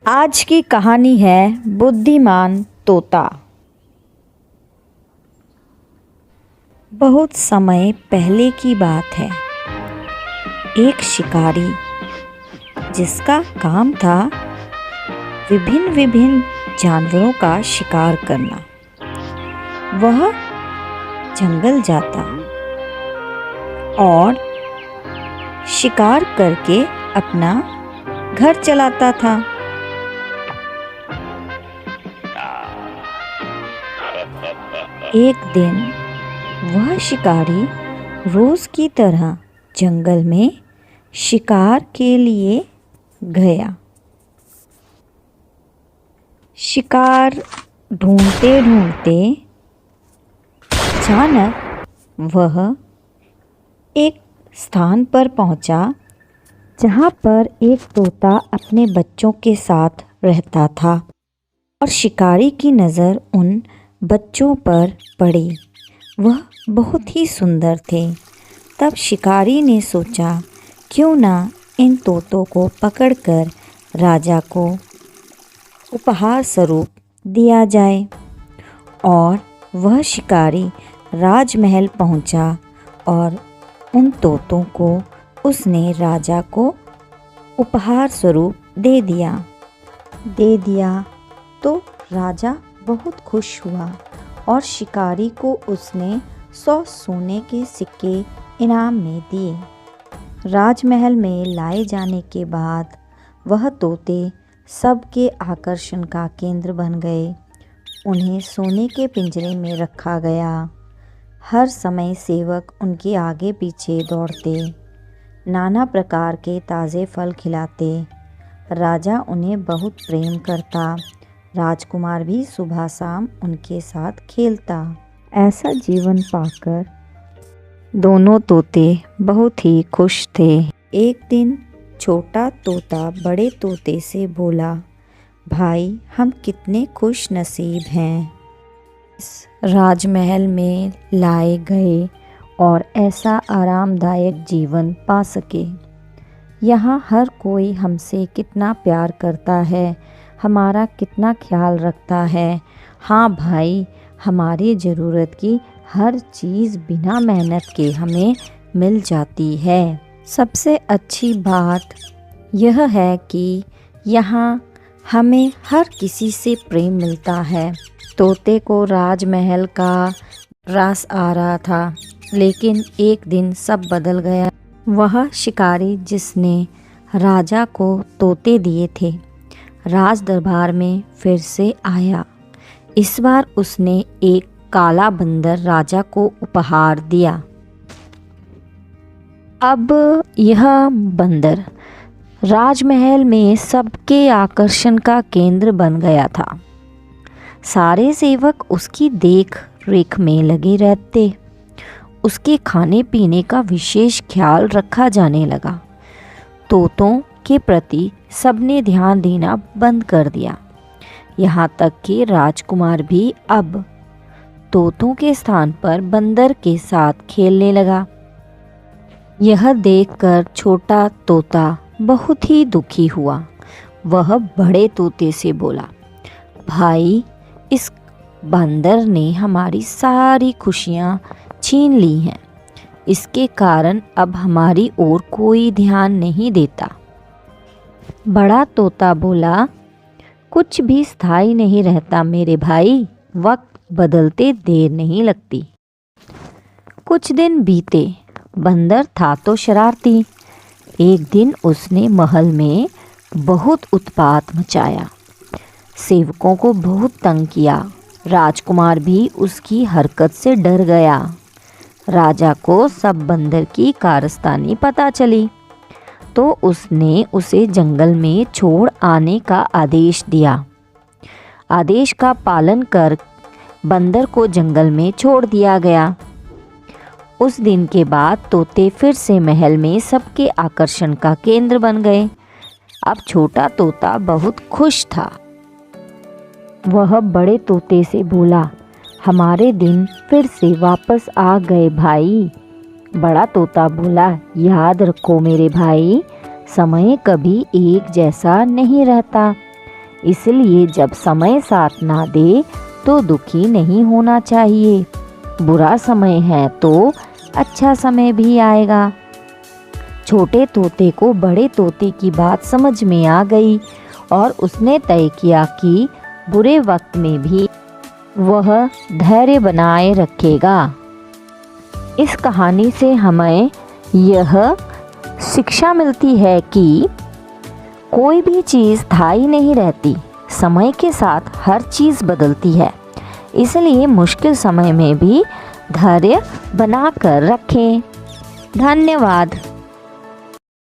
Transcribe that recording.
आज की कहानी है बुद्धिमान तोता। बहुत समय पहले की बात है। एक शिकारी जिसका काम था विभिन्न विभिन्न जानवरों का शिकार करना, वह जंगल जाता और शिकार करके अपना घर चलाता था। एक दिन वह शिकारी रोज की तरह जंगल में शिकार के लिए गया। शिकार ढूंढते ढूंढते अचानक वह एक स्थान पर पहुंचा जहां पर एक तोता अपने बच्चों के साथ रहता था और शिकारी की नज़र उन बच्चों पर पड़ी। वह बहुत ही सुंदर थे। तब शिकारी ने सोचा, क्यों ना इन तोतों को पकड़कर राजा को उपहार स्वरूप दिया जाए। और वह शिकारी राजमहल पहुंचा और उन तोतों को उसने राजा को उपहार स्वरूप दे दिया तो राजा बहुत खुश हुआ और शिकारी को उसने 100 सोने के सिक्के इनाम में दिए। राजमहल में लाए जाने के बाद वह तोते सबके आकर्षण का केंद्र बन गए। उन्हें सोने के पिंजरे में रखा गया। हर समय सेवक उनके आगे पीछे दौड़ते, नाना प्रकार के ताज़े फल खिलाते। राजा उन्हें बहुत प्रेम करता। राजकुमार भी सुबह शाम उनके साथ खेलता। ऐसा जीवन पाकर दोनों तोते बहुत ही खुश थे। एक दिन छोटा तोता बड़े तोते से बोला, भाई, हम कितने खुश नसीब हैं इस राजमहल में लाए गए और ऐसा आरामदायक जीवन पा सके। यहाँ हर कोई हमसे कितना प्यार करता है, हमारा कितना ख्याल रखता है। हाँ भाई, हमारी ज़रूरत की हर चीज़ बिना मेहनत के हमें मिल जाती है। सबसे अच्छी बात यह है कि यहाँ हमें हर किसी से प्रेम मिलता है। तोते को राजमहल का रास आ रहा था, लेकिन एक दिन सब बदल गया। वह शिकारी जिसने राजा को तोते दिए थे, राज दरबार में फिर से आया। इस बार उसने एक काला बंदर राजा को उपहार दिया। अब यह बंदर राजमहल में सबके आकर्षण का केंद्र बन गया था। सारे सेवक उसकी देख रेख में लगे रहते। उसके खाने पीने का विशेष ख्याल रखा जाने लगा। तोतों के प्रति सबने ध्यान देना बंद कर दिया। यहाँ तक कि राजकुमार भी अब तोतों के स्थान पर बंदर के साथ खेलने लगा। यह देखकर छोटा तोता बहुत ही दुखी हुआ। वह बड़े तोते से बोला, भाई, इस बंदर ने हमारी सारी खुशियाँ छीन ली हैं। इसके कारण अब हमारी ओर कोई ध्यान नहीं देता। बड़ा तोता बोला, कुछ भी स्थायी नहीं रहता मेरे भाई, वक्त बदलते देर नहीं लगती। कुछ दिन बीते। बंदर था तो शरारती। एक दिन उसने महल में बहुत उत्पात मचाया। सेवकों को बहुत तंग किया। राजकुमार भी उसकी हरकत से डर गया। राजा को सब बंदर की कारस्तानी पता चली तो उसने उसे जंगल में छोड़ आने का आदेश दिया। आदेश का पालन कर बंदर को जंगल में छोड़ दिया गया। उस दिन के बाद तोते फिर से महल में सबके आकर्षण का केंद्र बन गए। अब छोटा तोता बहुत खुश था। वह बड़े तोते से बोला, हमारे दिन फिर से वापस आ गए भाई। बड़ा तोता बोला, याद रखो मेरे भाई, समय कभी एक जैसा नहीं रहता। इसलिए जब समय साथ ना दे तो दुखी नहीं होना चाहिए। बुरा समय है तो अच्छा समय भी आएगा। छोटे तोते को बड़े तोते की बात समझ में आ गई और उसने तय किया कि बुरे वक्त में भी वह धैर्य बनाए रखेगा। इस कहानी से हमें यह शिक्षा मिलती है कि कोई भी चीज़ स्थायी नहीं रहती, समय के साथ हर चीज़ बदलती है। इसलिए मुश्किल समय में भी धैर्य बना कर रखें। धन्यवाद।